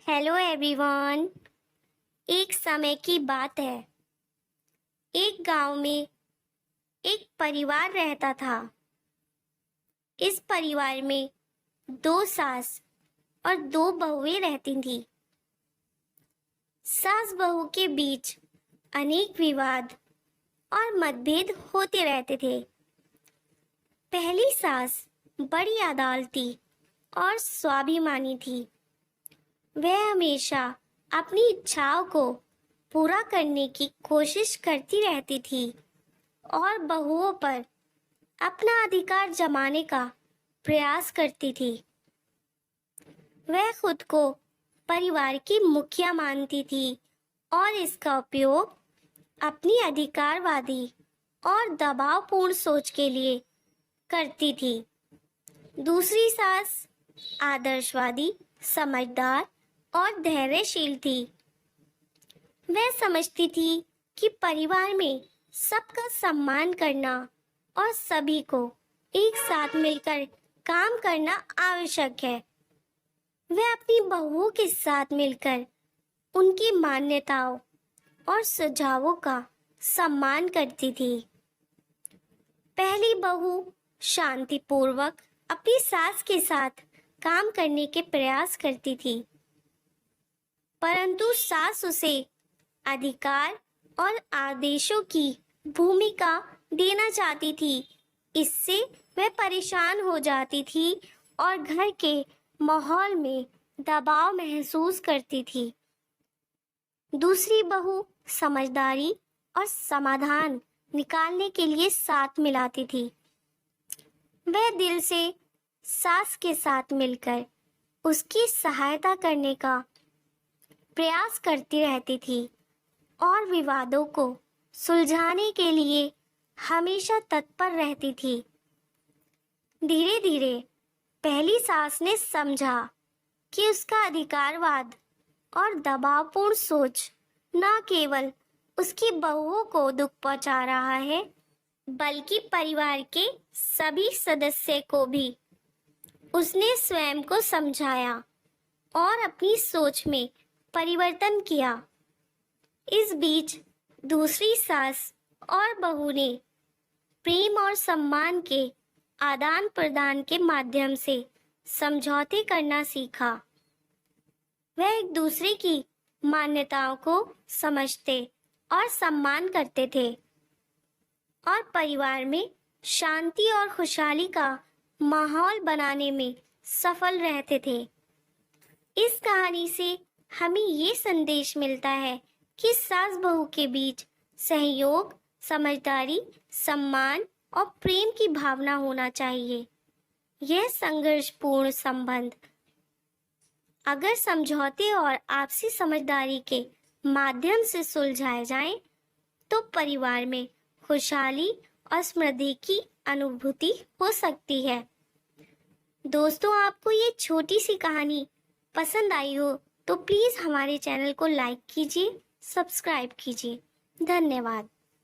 Hello everyone. एक समय की बात है। एक गांव में एक परिवार रहता था। इस परिवार में दो सास और दो बहुएं रहती थीं। सास बहू के बीच अनेक विवाद और मतभेद होते रहते थे। पहली सास बड़ी अदालती और स्वाभिमानी थी। वह हमेशा अपनी इच्छाओं को पूरा करने की कोशिश करती रहती थी और बहुओं पर अपना अधिकार जमाने का प्रयास करती थी। वह खुद को परिवार की मुखिया मानती थी और इसका उपयोग अपनी अधिकारवादी और दबावपूर्ण सोच के लिए करती थी। दूसरी सास आदर्शवादी, समझदार और धैर्यशील थी। वह समझती थी कि परिवार में सबका सम्मान करना और सभी को एक साथ मिलकर काम करना आवश्यक है। वह अपनी बहुओं के साथ मिलकर उनकी मान्यताओं और सुझावों का सम्मान करती थी। पहली बहू शांतिपूर्वक अपनी सास के साथ काम करने के प्रयास करती थी, परंतु सास उसे अधिकार और आदेशों की भूमिका देना चाहती थी। इससे वह परेशान हो जाती थी और घर के माहौल में दबाव महसूस करती थी। दूसरी बहू समझदारी और समाधान निकालने के लिए साथ मिलाती थी। वह दिल से सास के साथ मिलकर उसकी सहायता करने का प्रयास करती रहती थी और विवादों को सुलझाने के लिए हमेशा तत्पर रहती थी। धीरे धीरे पहली सास ने समझा कि उसका अधिकारवाद और दबावपूर्ण सोच न केवल उसकी बहुओं को दुख पहुंचा रहा है, बल्कि परिवार के सभी सदस्य को भी। उसने स्वयं को समझाया और अपनी सोच में परिवर्तन किया। इस बीच दूसरी सास और बहू ने प्रेम और सम्मान के आदान प्रदान के माध्यम से समझौते करना सीखा। वह एक दूसरे की मान्यताओं को समझते और सम्मान करते थे और परिवार में शांति और खुशहाली का माहौल बनाने में सफल रहते थे। इस कहानी से हमें ये संदेश मिलता है कि सास बहू के बीच सहयोग, समझदारी, सम्मान और प्रेम की भावना होना चाहिए। यह संघर्षपूर्ण संबंध अगर समझौते और आपसी समझदारी के माध्यम से सुलझाए जाएं, तो परिवार में खुशहाली और समृद्धि की अनुभूति हो सकती है। दोस्तों, आपको ये छोटी सी कहानी पसंद आई हो तो प्लीज़ हमारे चैनल को लाइक कीजिए, सब्सक्राइब कीजिए। धन्यवाद।